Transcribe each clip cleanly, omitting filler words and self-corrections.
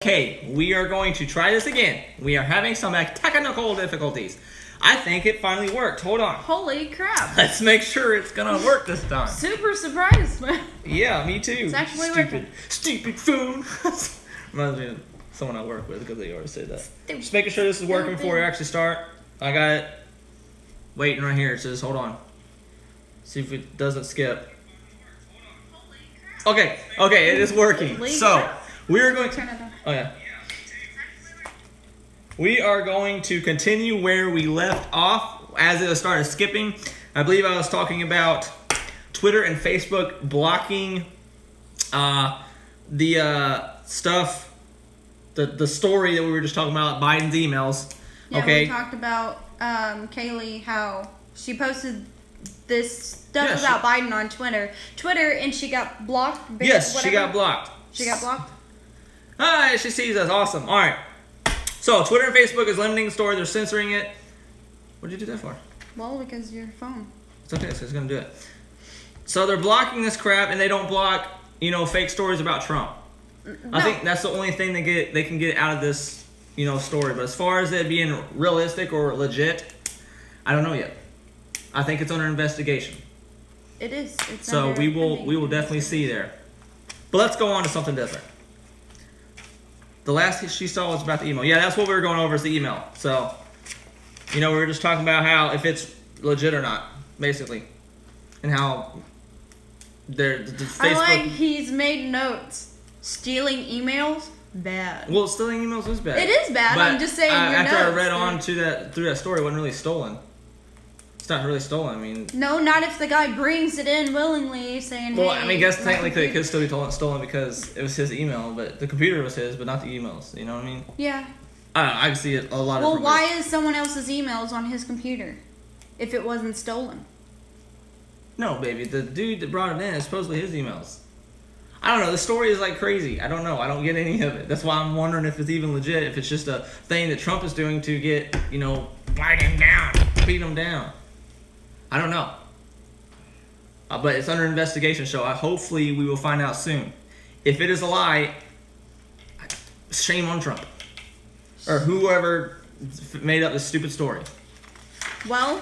Okay, we are going to try this again. We are having some technical difficulties. I think it finally worked. Hold on. Holy crap. Let's make sure it's gonna work this time. Super surprised. Yeah, me too. It's actually working. Stupid phone. Reminds me of someone I work with because they always say that. Stupid. Just making sure this is working before we actually start. I got it. Waiting right here. It says, hold on. See if it doesn't skip. Okay, it is working. Holy So, crap. we are going to... Turn it on. Oh, yeah. We are going to continue where we left off as it started skipping. I believe I was talking about Twitter and Facebook blocking the stuff, the story that we were just talking about, Biden's emails. Yeah, Okay. we talked about Kaylee, how she posted this stuff Yeah, about Biden on Twitter, and she got blocked. Yes, whatever. she got blocked. She got blocked? Alright, she sees us. Awesome. Alright. So, Twitter and Facebook is limiting the story. They're censoring it. What did you do that for? Well, because your phone. It's okay, so it's gonna do it. So they're blocking this crap, and they don't block, fake stories about Trump. No. I think that's the only thing they can get out of this, story. But as far as it being realistic or legit, I don't know yet. I think it's under investigation. It is. It's So under we will pending definitely see there. But let's go on to something different. The last she saw was about the email. Yeah, that's what we were going over is the email. So, we were just talking about how if it's legit or not, basically, and how the Facebook. I like he's made notes. Stealing emails, bad. Well, stealing emails is bad. It is bad. But I'm just saying. Your after I notes, read on to through that story, it wasn't really stolen. It's not really stolen. I mean. No, not if the guy brings it in willingly, saying. Well, hey, I mean, guess my technically it computer- could still be stolen because it was his email, but the computer was his, but not the emails. You know what I mean? Yeah. I don't know. I can see it a lot of Well, different why ways. is someone else's emails on his computer if it wasn't stolen? No, baby. The dude that brought it in is supposedly his emails. I don't know. The story is like crazy. I don't know. I don't get any of it. That's why I'm wondering if it's even legit. If it's just a thing that Trump is doing to get, Biden down, beat him down. I don't know. But it's under investigation, so hopefully we will find out soon. If it is a lie, shame on Trump. Or whoever made up this stupid story. Well,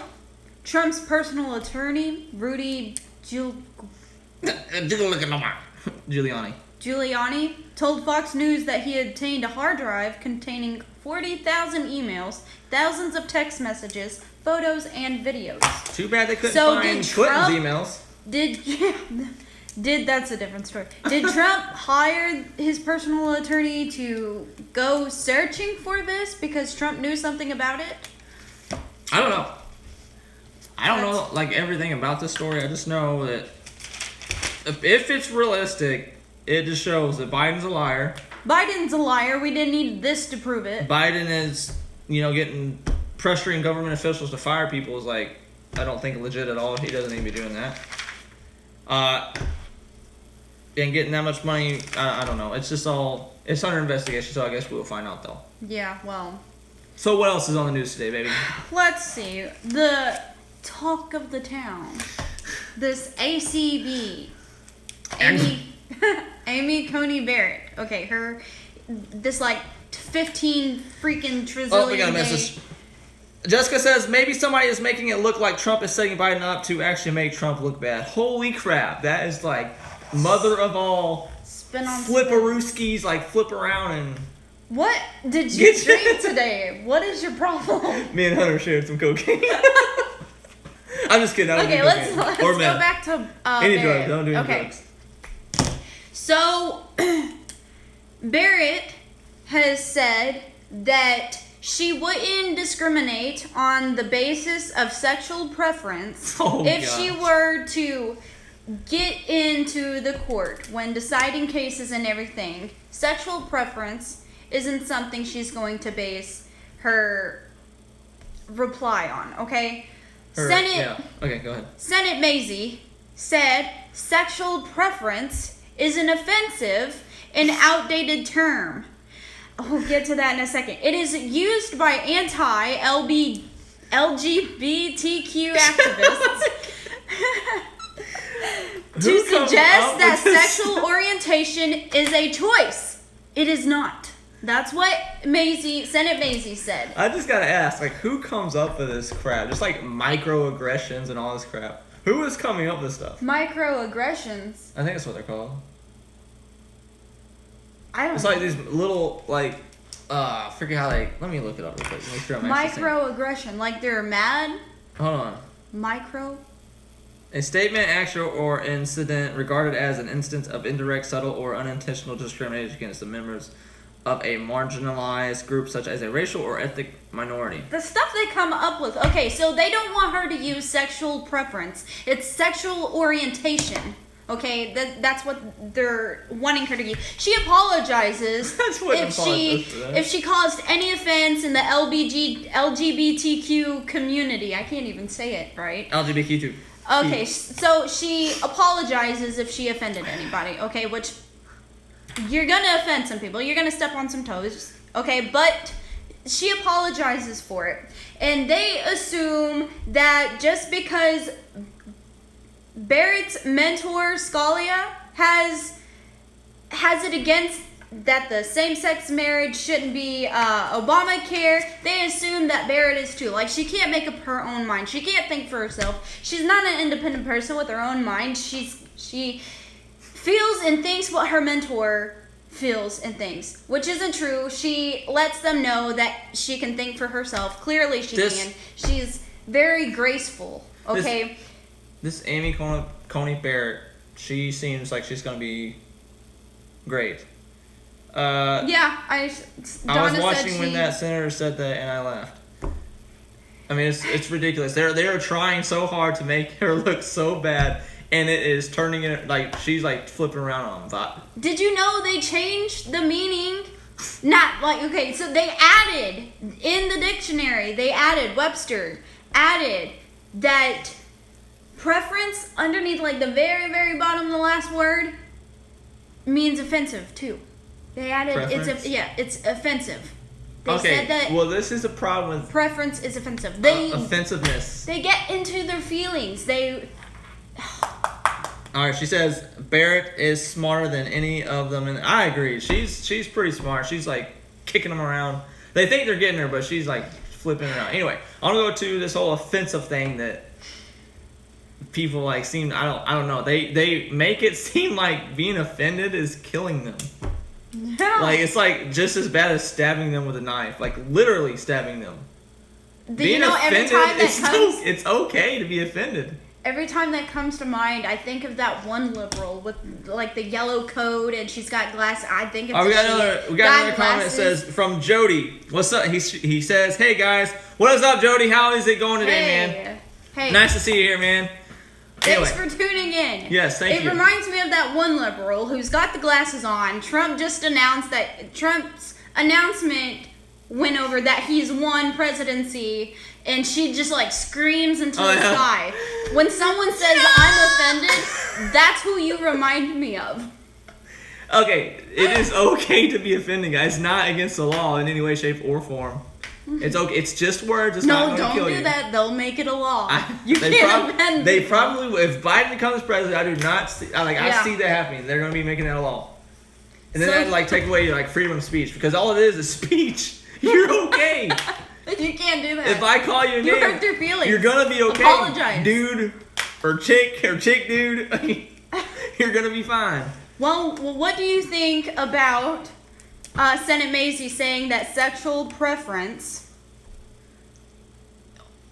Trump's personal attorney, Rudy Giuliani, told Fox News that he obtained a hard drive containing 40,000 emails, thousands of text messages, photos, and videos. Too bad they couldn't So find did Clinton's Trump- emails. That's a different story. Did Trump hire his personal attorney to go searching for this because Trump knew something about it? I don't know. I don't know like everything about this story. I just know that if it's realistic, it just shows that Biden's a liar. Biden's a liar. We didn't need this to prove it. Biden is, getting pressuring government officials to fire people is like, I don't think legit at all. He doesn't need to be doing that. And getting that much money, I don't know. It's just it's under investigation, so I guess we'll find out though. Yeah, well, So what else is on the news today, baby? let's see. The talk of the town. This ACB. Amy Coney Barrett. Okay, this 15 freaking trillion. Oh, we got a message. Jessica says maybe somebody is making it look like Trump is setting Biden up to actually make Trump look bad. Holy crap. That is like mother of all Spin on flipperooskies, flip around and... What did you drink today? What is your problem? Me and Hunter shared some cocaine. I'm just kidding. I don't Okay, do let's cocaine. Or go meth. back to Any Barrett. drugs. Don't do any drugs. So, Barrett has said that she wouldn't discriminate on the basis of sexual preference if gosh. she were to get into the court when deciding cases and everything. Sexual preference isn't something she's going to base her reply on, okay? Yeah. Okay, go ahead. Senate Mazie said sexual preference is an offensive and outdated term. We'll get to that in a second. It is used by anti-LGBTQ activists to suggest that sexual orientation is a choice. It is not. That's what Senate Maisie said. I just gotta ask, like, who comes up with this crap? Just like microaggressions and all this crap. Who is coming up with stuff? Microaggressions. I think that's what they're called. I don't It's know. like these little, like, I forget how they. Let me look it up real quick. Make sure I'm actually saying. Microaggression. Like they're mad. Hold on. Micro. A statement, action, or incident regarded as an instance of indirect, subtle, or unintentional discrimination against the members of a marginalized group, such as a racial or ethnic minority. The stuff they come up with. Okay, so they don't want her to use sexual preference. It's sexual orientation. Okay, that's what they're wanting her to use. She apologizes That's what if she caused any offense in the LGBTQ community. I can't even say it right. LGBTQ. Okay, so she apologizes if she offended anybody. Okay, which you're gonna offend some people. You're gonna step on some toes. Okay, but she apologizes for it, and they assume that just because Barrett's mentor Scalia has it against that the same-sex marriage shouldn't be Obamacare, they assume that Barrett is too. Like, she can't make up her own mind. She can't think for herself. She's not an independent person with her own mind. She feels and thinks what her mentor feels and thinks, which isn't true. She lets them know that she can think for herself. Clearly she can. She's very graceful, okay? This Amy Coney Barrett, she seems like she's going to be great. Yeah, I Donna was watching said when that senator said that, and I laughed. I mean, it's ridiculous. They're trying so hard to make her look so bad, and it is turning it like she's like flipping around on them. Did you know they changed the meaning? Not like, okay, so they added in the dictionary. Webster added that preference underneath, like the very, very bottom of the last word, means offensive too. They added Preference? it's offensive. They Okay, said that well, this is a problem with preference is offensive. They offensiveness. they get into their feelings. All right, she says Barrett is smarter than any of them, and I agree. She's pretty smart. She's like kicking them around. They think they're getting her, but she's like flipping around. Anyway, I want to go to this whole offensive thing that people like seem. I don't know. They make it seem like being offended is killing them. No. Like it's like just as bad as stabbing them with a knife. Like literally stabbing them. Being every time it's okay to be offended. Every time that comes to mind, I think of that one liberal with like the yellow coat, and she's got glasses. I think it's we got another comment that says from Jody. What's up? He says, "Hey guys, what is up, Jody? How is it going today, man? Hey, Nice to see you here, man." Thanks Anyway. for tuning in. Yes, thank you. It reminds me of that one liberal who's got the glasses on. Trump just announced that Trump's announcement went over that he's won presidency, and she just like screams into the sky. When someone says I'm offended, that's who you remind me of. Okay, it is okay to be offended, guys. It's not against the law in any way, shape, or form. It's okay. It's just words. It's not going to kill you. No, don't do that. They'll make it a law. You can't offend They people. probably, if Biden becomes president, I do not see. I see that happening. They're going to be making that a law, and then So- that like take away your like freedom of speech because all it is speech. You're okay. You can't do that. If I call you a You name, hurt their feelings. you're gonna be okay. Apologize. Dude, or chick dude. You're gonna be fine. Well, what do you think about Senate Maisie saying that sexual preference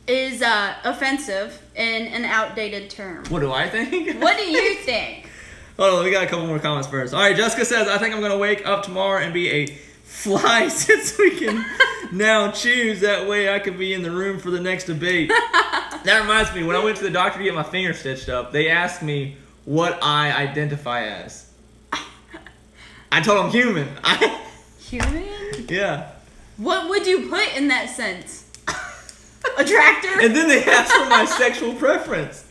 is offensive in an outdated term? What do I think? What do you think? Hold on, we got a couple more comments first. All right, Jessica says, I think I'm gonna wake up tomorrow and be a fly since we can now choose. That way I could be in the room for the next debate. That reminds me, when I went to the doctor to get my finger stitched up, they asked me what I identify as. I told them human. Human? Yeah. What would you put in that sense? A tractor? And then they asked for my sexual preference.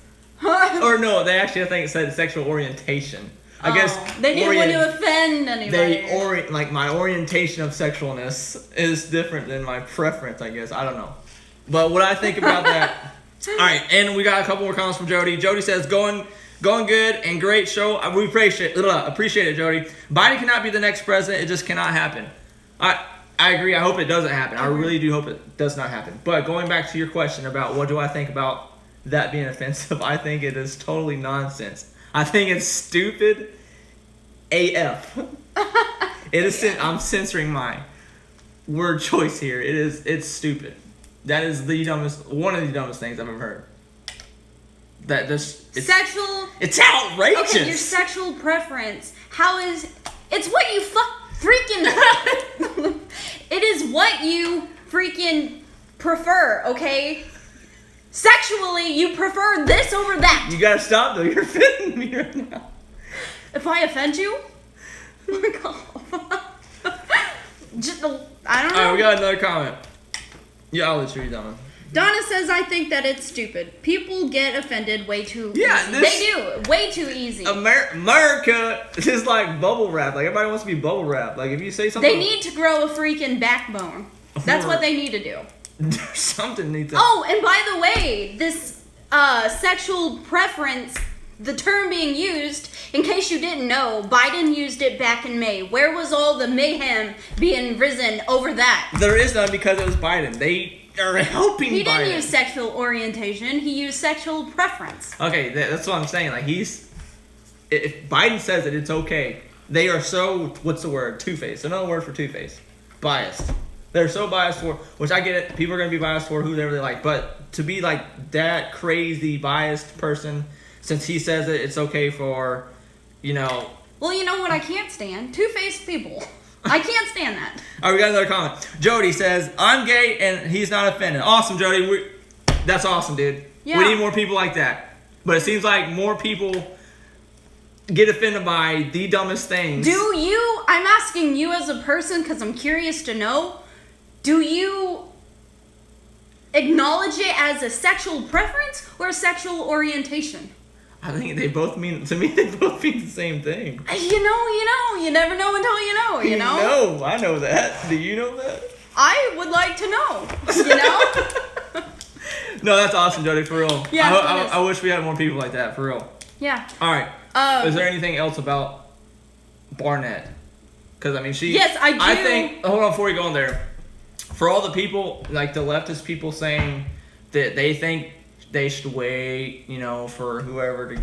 Or no, they actually, I think it said sexual orientation. I guess they didn't want to offend anybody. Like my orientation of sexualness is different than my preference, I guess. I don't know. But what I think about that. All right, and we got a couple more comments from Jody. Jody says, going good and great show. We appreciate it, Jody. Biden cannot be the next president. It just cannot happen. I agree. I hope it doesn't happen. I really do hope it does not happen. But going back to your question about what do I think about that being offensive, I think it is totally nonsense. I think it's stupid AF. It is. I'm censoring my word choice here. It's stupid. That is one of the dumbest things I've ever heard. Sexual. It's outrageous. Okay, your sexual preference. It's what you freaking. It is what you freaking prefer. Okay. Sexually, you prefer this over that. You gotta stop though. You're offending me right now. If I offend you, just I don't know. All right, we got another comment. Yeah, I'll let you read that one. Donna says, I think that it's stupid. People get offended way too easy. They do. Way too easy. America is like bubble wrap. Like, everybody wants to be bubble wrap. Like, if you say something... They need to grow a freaking backbone. That's what they need to do. Something needs to... Oh, and by the way, this sexual preference, the term being used, in case you didn't know, Biden used it back in May. Where was all the mayhem being risen over that? There is none because it was Biden. They are helping Biden. He didn't use sexual orientation. He used sexual preference. Okay, that's what I'm saying. Like, if Biden says that it's okay, they are so, what's the word? Two-faced. Another word for two-faced. Biased. They're so biased for, which I get it. People are going to be biased for whoever they like. But to be like that crazy biased person, since he says that it's okay for, Well, you know what I can't stand? Two-faced people. I can't stand that. All right, we got another comment. Jody says, I'm gay and he's not offended. Awesome, Jody. That's awesome, dude. Yeah. We need more people like that. But it seems like more people get offended by the dumbest things. I'm asking you as a person because I'm curious to know, do you acknowledge it as a sexual preference or a sexual orientation? I think they both mean the same thing. You never know until you know, No, I know that. Do you know that? I would like to know, No, that's awesome, Jody, for real. Yeah, I wish we had more people like that, for real. Yeah. All right. Is there anything else about Barnett? Because, Yes, I do. I think, hold on, before we go on there. For all the people, like the leftist people saying that they think they should wait, for whoever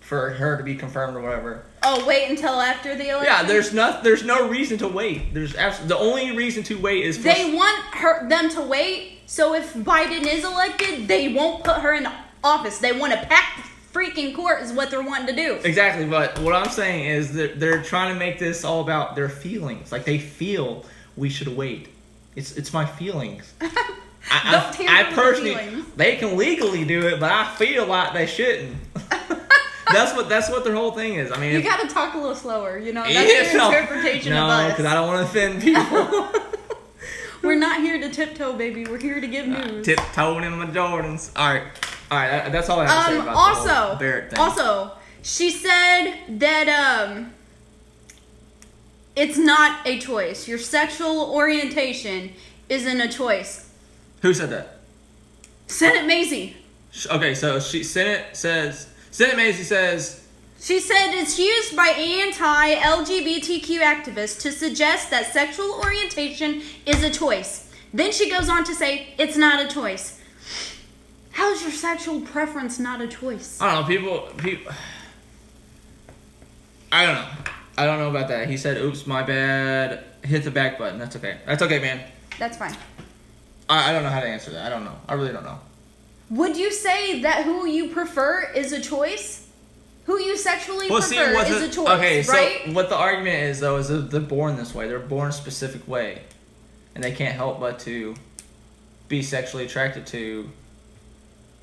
for her to be confirmed or whatever. Oh, wait until after the election? Yeah, there's no reason to wait. The only reason to wait is they want them to wait, so if Biden is elected, they won't put her in office. They want to pack the freaking court is what they're wanting to do. Exactly, but what I'm saying is that they're trying to make this all about their feelings. Like, they feel we should wait. It's my feelings. I personally, they can legally do it, but I feel like they shouldn't. That's what their whole thing is. You gotta talk a little slower. That's your interpretation of us. No, because I don't want to offend people. We're not here to tiptoe, baby. We're here to give news. Tiptoeing in my Jordans. All right. That's all I have to say about the whole Barrett thing. Also, she said that it's not a choice. Your sexual orientation isn't a choice. Who said that? Senate Mazie. Okay, so Senate Mazie says... She said it's used by anti-LGBTQ activists to suggest that sexual orientation is a choice. Then she goes on to say it's not a choice. How is your sexual preference not a choice? I don't know. People... I don't know. I don't know about that. He said, oops, my bad. Hit the back button. That's okay. That's okay, man. That's fine. I don't know how to answer that. I don't know. I really don't know. Would you say that who you prefer is a choice? Who you sexually prefer is a choice, okay, right? So what the argument is, though, is that they're born this way. They're born a specific way. And they can't help but to be sexually attracted to,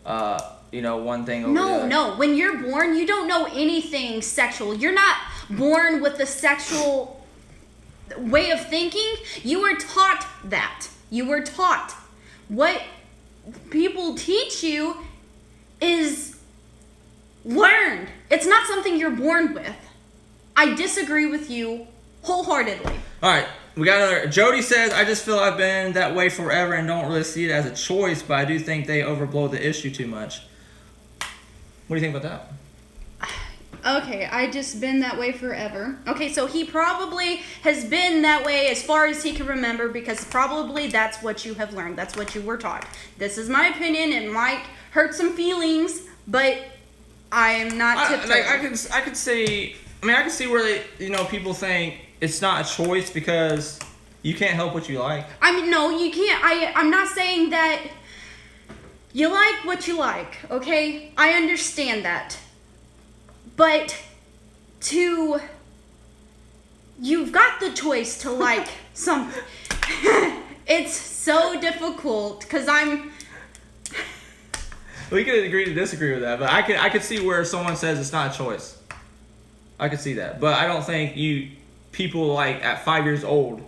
one thing over the other. No. When you're born, you don't know anything sexual. You're not born with a sexual way of thinking. You were taught that. You were taught. What people teach you is learned. It's not something you're born with. I disagree with you wholeheartedly. All right, we got another. Jody says, I just feel I've been that way forever and don't really see it as a choice, but I do think they overblow the issue too much. What do you think about that? Okay, I just been that way forever. Okay, so he probably has been that way as far as he can remember because probably that's what you have learned. That's what you were taught. This is my opinion. It might hurt some feelings, but I am not tiptoeing. I could see. I mean, I can see where people think it's not a choice because you can't help what you like. I mean, no, you can't. I'm not saying that you like what you like, okay? I understand that. But you've got the choice to like something. It's so difficult because We could agree to disagree with that, but I could see where someone says it's not a choice. I could see that, but I don't think people like at 5 years old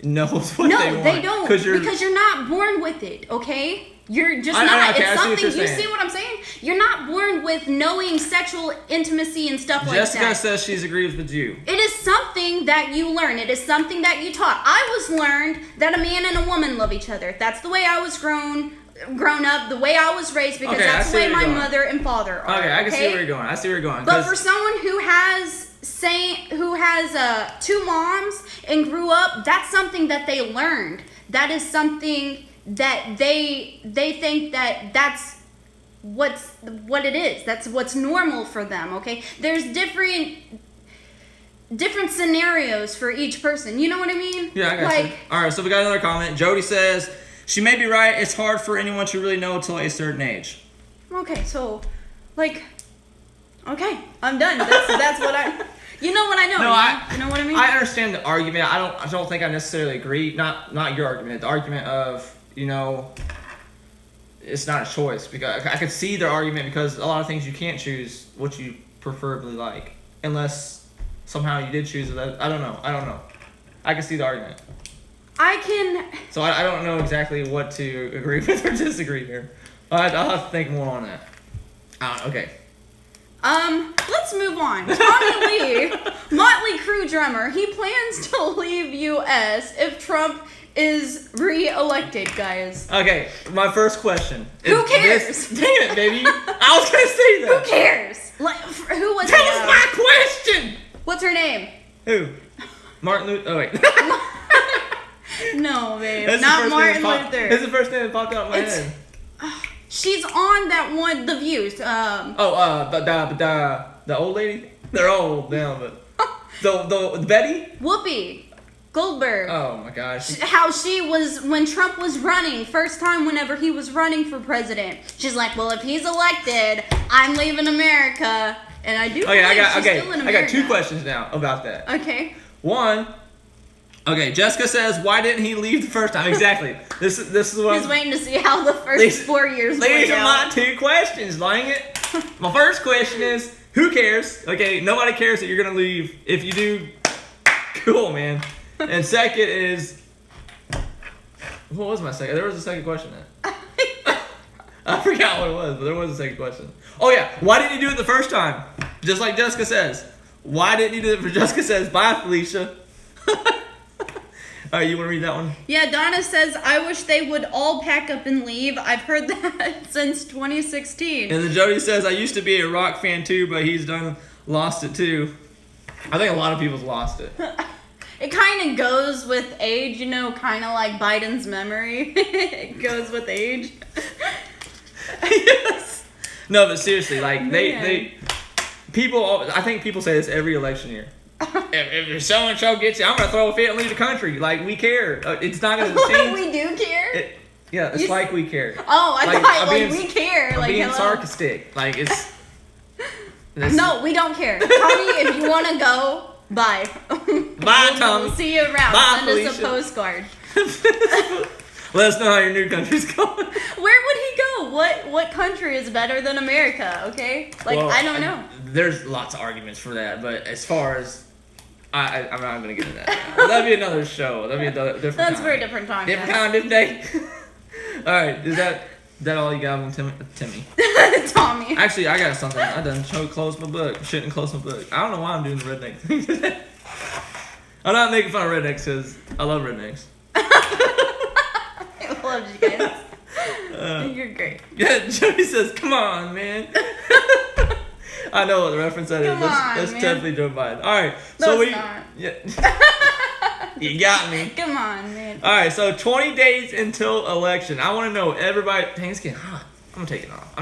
knows what they want. No, they don't because you're not born with it, okay? You're just not. Okay, it's something. you see what I'm saying? You're not born with knowing sexual intimacy and stuff like that. Jessica says she agrees with you. It is something that you learn. It is something that you taught. I was learned that a man and a woman love each other. That's the way I was grown up, the way I was raised, because that's the way my mother and father are. Okay, I can see where you're going. I see where you're going. But for someone who has two moms and grew up, that's something that they learned. That is something that they think that's what it is. That's what's normal for them, okay? There's different scenarios for each person. You know what I mean? Yeah, I got you. All right, so we got another comment. Jody says, she may be right. It's hard for anyone to really know until a certain age. Okay, so, okay, I'm done. That's what I... You know what I know. You know what I mean? I understand the argument. I don't think I necessarily agree. Not your argument. The argument of, it's not a choice. Because I could see their argument because a lot of things you can't choose what you preferably like. Unless somehow you did choose it. I don't know. I can see the argument. So I don't know exactly what to agree with or disagree here. I'll have to think more on that. Okay. Let's move on. Tommy Lee, Motley Crue drummer, he plans to leave U.S. if Trump is re-elected, guys. Okay, my first question. Who cares? Damn it, baby. I was gonna say that. Who cares? Who was That was my question! What's her name? Who? Martin Luther. Oh, wait. No, babe. Not Martin Luther. That's the first thing that popped out in my head. She's on that one, The Views. The old lady? They're old now, but the Betty? Whoopi Goldberg. Oh my gosh. How she was when Trump was running, first time whenever he was running for president. She's like, well, if he's elected, I'm leaving America. And I do believe she's still in America. I got two questions now about that. Okay. One, Jessica says, why didn't he leave the first time? Exactly. This is what he's waiting to see how the first 4 years went. These are my two questions, dang it. My first question is, who cares? Okay, nobody cares that you're going to leave. If you do, cool, man. And second is, what was my second? There was a second question then. I forgot what it was, but there was a second question. Oh, yeah. Why didn't you do it the first time? Just like Jessica says. Why didn't you do it for Jessica says? Bye, Felicia. All right, you want to read that one? Yeah, Donna says, I wish they would all pack up and leave. I've heard that since 2016. And then Jody says, I used to be a rock fan too, but he's lost it too. I think a lot of people's lost it. It kind of goes with age, kind of like Biden's memory. It goes with age. Yes. No, but seriously, like, I think people say this every election year. If so-and-so gets it, I'm going to throw a fit and leave the country. Like, we care. It's not going to change. We do care? It's like we care. Oh, I thought we care. I'm being sarcastic. Like, it's... No, we don't care. Tommy, if you want to go, bye. Bye, Tommy. We'll see you around. Bye, Send Felicia. us a postcard. Let us know how your new country's going. Where would he go? What country is better than America, okay? I don't know. There's lots of arguments for that, but as far as... I'm not going to get into that now. That'd be another show. That'd be a different time. That's for a different time. Different time, different day. All right, is that all you got on Timmy? Tommy. Actually, I got something. I done closed my book. Shouldn't close my book. I don't know why I'm doing the redneck thing today. I'm not making fun of rednecks because I love rednecks. I love you guys. You're great. Yeah, Jody says, come on, man. I know what the reference that is. Come on, That's man. definitely Joe Biden. All right, No, so it's we. not. Yeah. You got me. Come on, man. All right, so 20 days until election. I want to know everybody. Dang, it's getting hot. I'm taking it off.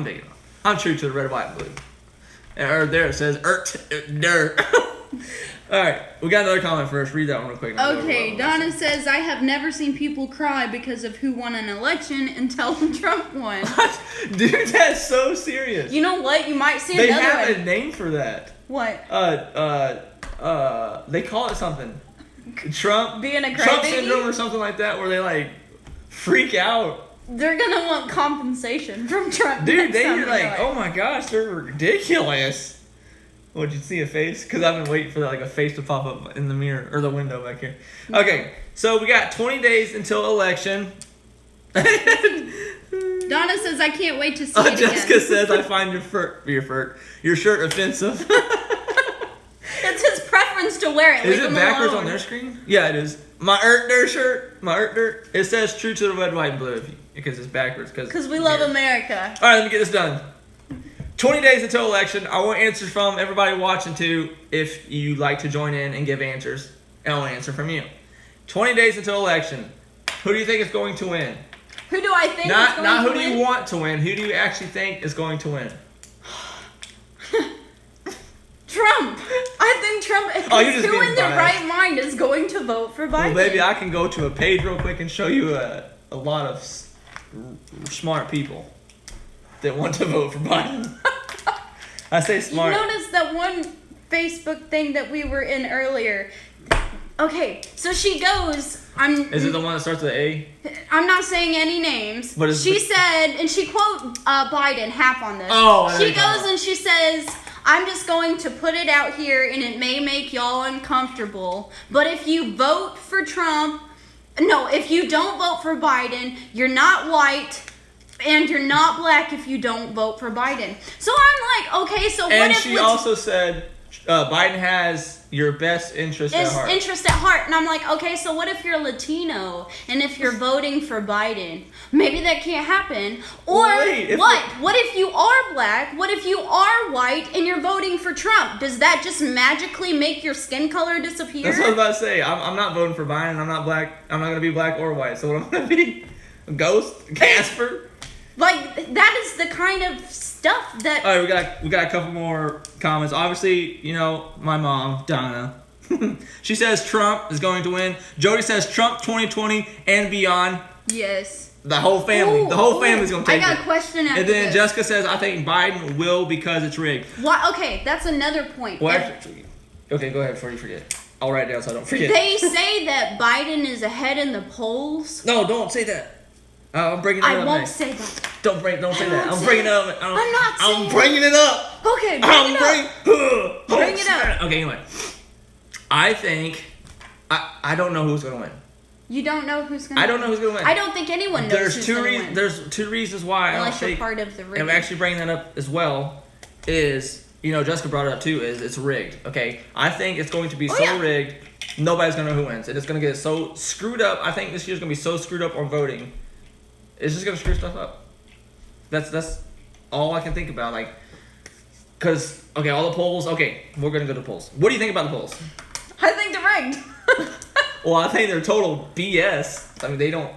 I'm true to the red, white, and blue. And there it says dirt. All right, we got another comment first. Read that one real quick. Okay, Donna says, I have never seen people cry because of who won an election until Trump won. What? Dude, that's so serious. You know what? You might see They another have one. a name for that. What? They call it something. Trump Being a Trump crybaby? syndrome or something like that, where they like freak out. They're gonna want compensation from Trump. Dude, next they're time in like, their life. oh my gosh, they're ridiculous. Would you see a face? Because I've been waiting for like a face to pop up in the mirror or the window back here. Okay, so we got 20 days until election. Donna says, I can't wait to see it Jessica again. says, I find your shirt offensive. It's his preference to wear it. Is Leave it him backwards alone. on their screen? Yeah, it is. My Dirt shirt. My Dirt. It says true to the red, white, and blue because it's backwards. Because we love America. All right, let me get this done. 20 days until election. I want answers from everybody watching too if you like to join in and give answers. And I want an answer from you. 20 days until election. Who do you think is going to win? Who do I think is Not going who to do win? you want to win. Who do you actually think is going to win? Trump. I think Trump. Oh, you're just who being in their biased. right mind is going to vote for Biden? Well, baby, I can go to a page real quick and show you a lot of smart people that want to vote for Biden. I say smart. You noticed that one Facebook thing that we were in earlier. Okay, so she goes. Is it the one that starts with A? I'm not saying any names. What is she the- said, and she quote Biden half on this. Oh, I know she you're talking goes about. and she says, "I'm just going to put it out here, and it may make y'all uncomfortable, but if you vote for Trump, no, if you don't vote for Biden, you're not white." And you're not black if you don't vote for Biden. So I'm like, okay, so what And if she also said Biden has your best interest at is heart. interest at heart? And I'm like, okay, so what if you're Latino and if you're voting for Biden? Maybe that can't happen. Or Wait, if what? What if you are black? What if you are white and you're voting for Trump? Does that just magically make your skin color disappear? That's what I was about to say. I'm not voting for Biden. I'm not black. I'm not going to be black or white. So what I'm going to be? A ghost? Casper? Like, that is the kind of stuff that... All right, we got a couple more comments. Obviously, you know, my mom, Donna. She says Trump is going to win. Jody says Trump 2020 and beyond. Yes. The whole family. The whole Ooh, family's going to take I got it. a question after And then this. Jessica says, I think Biden will because it's rigged. Why? Okay, that's another point. Well, If- actually, okay, go ahead before you forget. I'll write it down so I don't forget. They say that Biden is ahead in the polls. No, don't say that. I'm bringing it up I won't next. say that. Don't say that. won't I'm say bringing it it. up. I'm not saying I'm bringing it up. Okay, bring it up. Bring it up. Okay, anyway. I think I don't know who's gonna win. You don't know who's gonna. I don't know who's gonna win. I don't think anyone knows There's who's two gonna reasons. win. There's two reasons why I don't Unless you're think. part of the rig. And I'm actually bringing that up as well. Is Jessica brought it up too. Is it's rigged? Okay, I think it's going to be Oh, so yeah. rigged. Nobody's gonna know who wins. It's gonna get so screwed up. I think this year's gonna be so screwed up on voting. It's just gonna screw stuff up. That's all I can think about. Like, cause okay, all the polls. Okay, we're gonna go to polls. What do you think about the polls? I think they're rigged. Well, I think they're total BS. I mean, they don't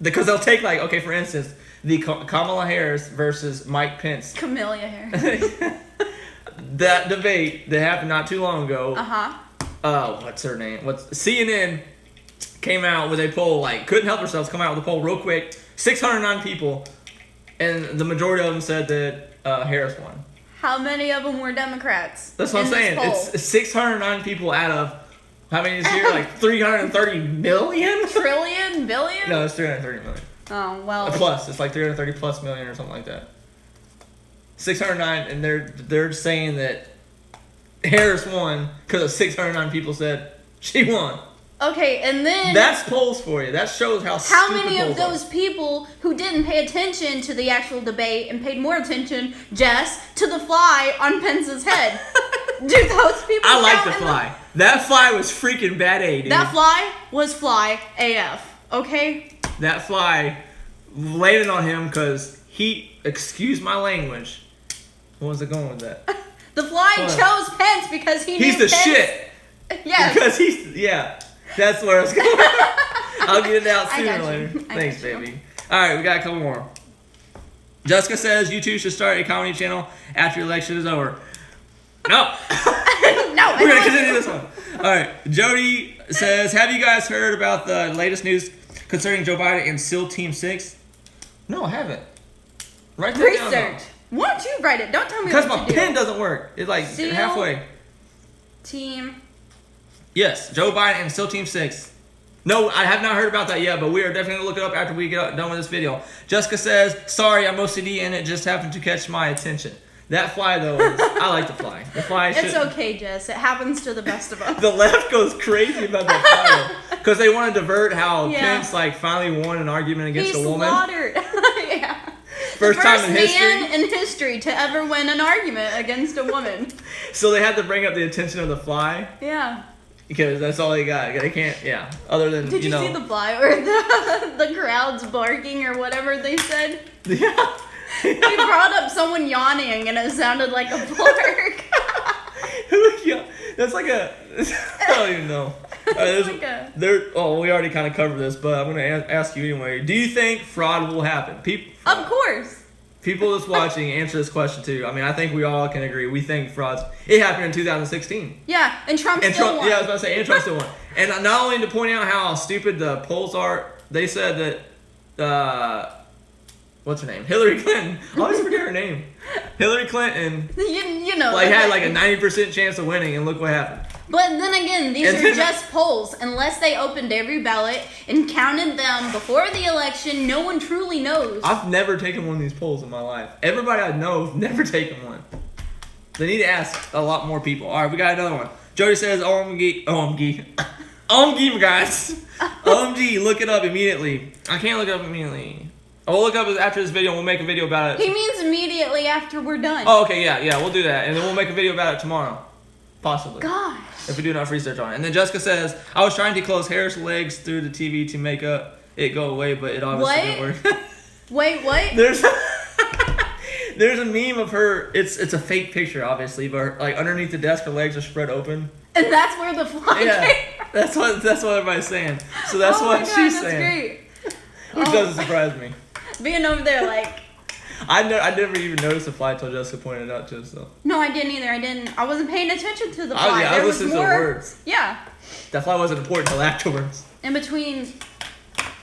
because they'll take like okay, for instance, the Kamala Harris versus Mike Pence. Camellia hair. That debate that happened not too long ago. Uh-huh. What's her name? CNN came out with a poll, like, couldn't help themselves, come out with a poll real quick. 609 people, and the majority of them said that Harris won. How many of them were Democrats? That's what I'm in this saying. poll? It's 609 people out of, how many is here? Like 330 million? Trillion? Billion? No, it's 330 million. Oh, well. Plus, it's like 330 plus million or something like that. 609, and they're saying that Harris won because 609 people said she won. Okay, and then... That's polls for you. That shows how How stupid many of polls are. those people who didn't pay attention to the actual debate and paid more attention, Jess, to the fly on Pence's head? Do those people I like count the in fly. That fly was freaking bad A, dude. That fly was fly AF, okay? That fly landed on him because he, excuse my language, what was it going with that? The Fly What? chose Pence because he He's knew the Pence. shit. Yeah. Because that's where I was going. I'll get it out I sooner got or you. later. I Thanks, got you. baby. All right, we got a couple more. Jessica says you two should start a comedy channel after your election is over. No. No, We're going to continue this one. All right. Jody says, have you guys heard about the latest news concerning Joe Biden and SEAL Team 6? No, I haven't. Write that down, though. Research. Why don't you write it? Don't tell me Because what my to do. pen doesn't work. It's like SEAL halfway. Team. Yes, Joe Biden and SEAL Team 6. No, I have not heard about that yet, but we are definitely going to look it up after we get done with this video. Jessica says, sorry, I'm OCD and it just happened to catch my attention. That fly, though, I like the fly. The fly It's should... okay, Jess. It happens to the best of us. The left goes crazy about that fly, because they want to divert how Yeah. Pence, like, finally won an argument against He's a woman. slaughtered. Yeah. First time in man history. in history to ever win an argument against a woman. So they had to bring up the attention of the fly, Yeah. because that's all they got. They can't, other than, Did you know. see the fly or the crowds barking or whatever they said? Yeah. He brought up someone yawning and it sounded like a bark. Yeah, that's like a. I don't even know. We already kind of covered this, but I'm gonna ask you anyway. Do you think fraud will happen? Of course. People that's watching, answer this question too. I mean, I think we all can agree. We think frauds. It happened in 2016. Yeah, and Trump And still Trump, won. yeah, I was about to say, and Trump still won. And not only to point out how stupid the polls are, they said that. What's her name? Hillary Clinton. I always forget her name. Hillary Clinton. You know. Like the had thing. like a 90% chance of winning, and look what happened. But then again, these And are then- just polls. Unless they opened every ballot and counted them before the election, no one truly knows. I've never taken one of these polls in my life. Everybody I know have never taken one. They need to ask a lot more people. All right, we got another one. Jody says, OMG, guys. OMG, look it up immediately. I can't look it up immediately. I'll look up after this video and we'll make a video about He it. means immediately after we're done. Oh, okay, yeah, we'll do that. And then we'll make a video about it tomorrow. Possibly. Gosh. If we do enough research on it. And then Jessica says, I was trying to close Harris' legs through the TV to make it go away, but it obviously didn't work. Wait, what? There's a meme of her. It's a fake picture, obviously, but like underneath the desk, her legs are spread open. And that's where the fly Yeah, came from. that's what everybody's saying. So that's Oh what my God, she's that's saying, great. which Oh. doesn't surprise me. Being over there like, I never even noticed the fly until Jessica pointed it out to us. So no, I didn't either. I wasn't paying attention to the fly. I There was listening to the more- words. Yeah. That fly wasn't important until afterwards. In between.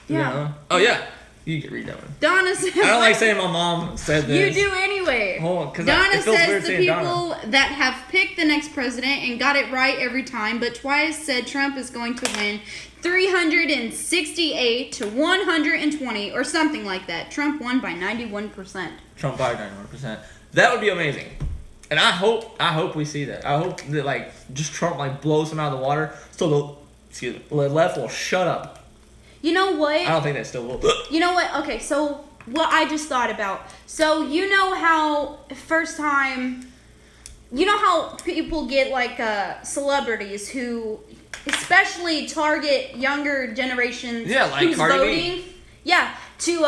You Yeah. know? Oh yeah, you can read that one. Donna says. I don't like saying my mom said You this. do anyway. Hold on, 'cause Donna it feels says weird the saying people Donna. that have picked the next president and got it right every time, but twice said Trump is going to win 368 to 120 or something like that. Trump won by 91%. Trump by 91%. That would be amazing. And I hope we see that. I hope that like just Trump like blows him out of the water so the left will shut up. You know what? I don't think they still will. You know what? Okay, so what I just thought about. So you know how first time, you know how people get like celebrities who especially target younger generations Yeah, like who's Cardi B. voting. Yeah, to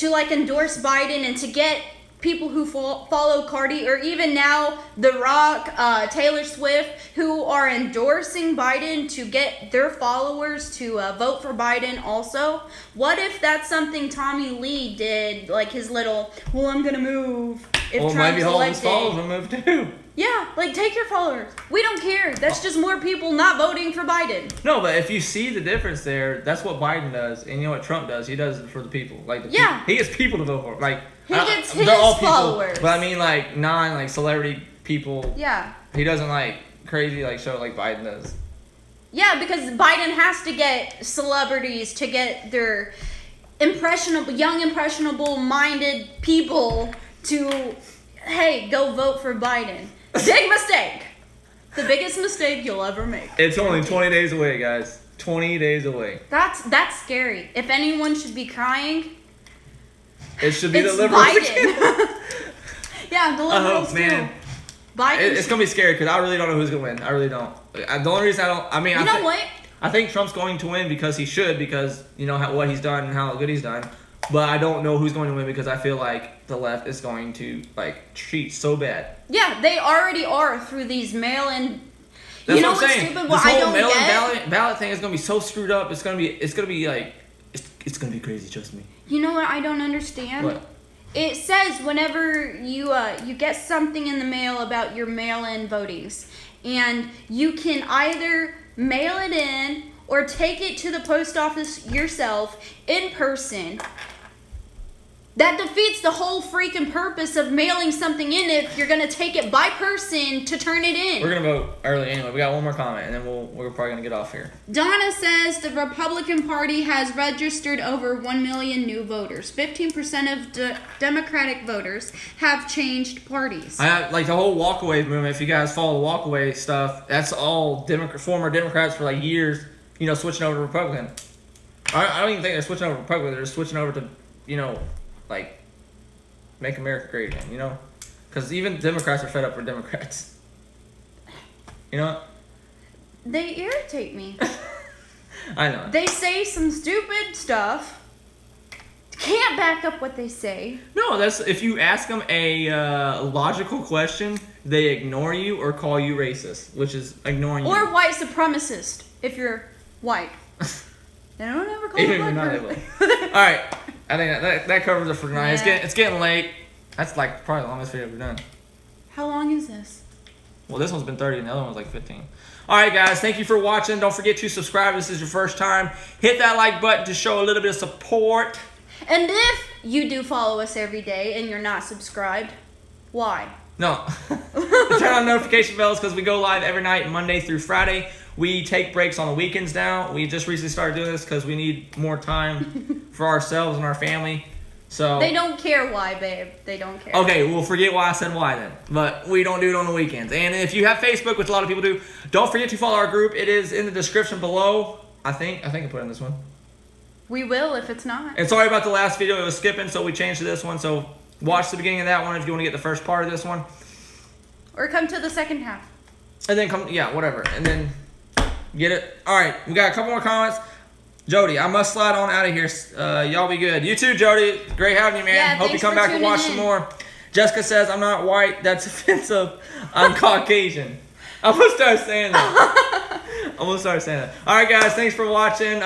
like endorse Biden and to get people who follow Cardi or even now The Rock, Taylor Swift, who are endorsing Biden to get their followers to vote for Biden also. What if that's something Tommy Lee did, like his little, well, I'm gonna move if Well, Trump's maybe all his elected. followers will move too. Yeah, like take your followers. We don't care. That's just more people not voting for Biden. No, but if you see the difference there, that's what Biden does, and you know what Trump does. He does it for the people. Like Yeah. he gets people to vote for him. Like He gets they're his all people, followers. but I mean like like celebrity people. Yeah. He doesn't like crazy like show like Biden does. Yeah, because Biden has to get celebrities to get their young impressionable-minded people to, hey, go vote for Biden. Big mistake. The biggest mistake you'll ever make. It's only 20 days away, guys. 20 days away. That's scary. If anyone should be crying, It should be it's the liberals. Biden. Yeah, the liberals hope, man. too. Biden. It's gonna be scary because I really don't know who's gonna win. I really don't. The only reason I you know what? I think Trump's going to win because he should, because you know what he's done and how good he's done. But I don't know who's going to win because I feel like the left is going to like cheat so bad. Yeah, they already are through these mail-in. That's You know what I'm what's saying. stupid? This What I whole don't mail-in get. ballot thing is gonna be so screwed up. It's gonna be like it's gonna be crazy. Trust me. You know what I don't understand? What? It says whenever you get something in the mail about your mail-in votings, and you can either mail it in or take it to the post office yourself in person. That defeats the whole freaking purpose of mailing something in if you're gonna take it by person to turn it in. We're gonna vote early anyway. We got one more comment, and then we're probably gonna get off here. Donna says the Republican Party has registered over 1 million new voters. 15% of Democratic voters have changed parties. Like the whole walkaway movement. If you guys follow the walkaway stuff, that's all former Democrats for like years. You know, switching over to Republican. I don't even think they're switching over to Republican. They're just switching over to like make America great again. You know, because even Democrats are fed up for Democrats. You know what? They irritate me. I know. They say some stupid stuff. Can't back up what they say. No, that's if you ask them a logical question, they ignore you or call you racist, which is ignoring Or you. white supremacist if you're white. They don't ever call Even you if you're black not, they person. will. All right, I think that covers it for tonight. Yeah. It's getting late. That's like probably the longest video we've done. How long is this? Well, this one's been 30 and the other one's like 15. All right, guys, thank you for watching. Don't forget to subscribe if this is your first time. Hit that like button to show a little bit of support. And if you do follow us every day and you're not subscribed, why? No. Turn on notification bells because we go live every night, Monday through Friday. We take breaks on the weekends now. We just recently started doing this because we need more time for ourselves and our family. So They don't care why, babe. They don't care. okay, we'll forget why I said why then. But we don't do it on the weekends. And if you have Facebook, which a lot of people do, don't forget to follow our group. It is in the description below. I think I put it in this one. We will if it's not. And sorry about the last video. It was skipping, so we changed to this one. So watch the beginning of that one if you want to get the first part of this one. Or come to the second half. And then whatever. And then get it. All right, we got a couple more comments. Jody, I must slide on out of here. Y'all be good. You too, Jody. Great having you, man. Yeah, Hope you thanks come for back and tuning watch in. some more. Jessica says, I'm not white. That's offensive. I'm Caucasian. I'm going to start saying that. All right, guys. Thanks for watching.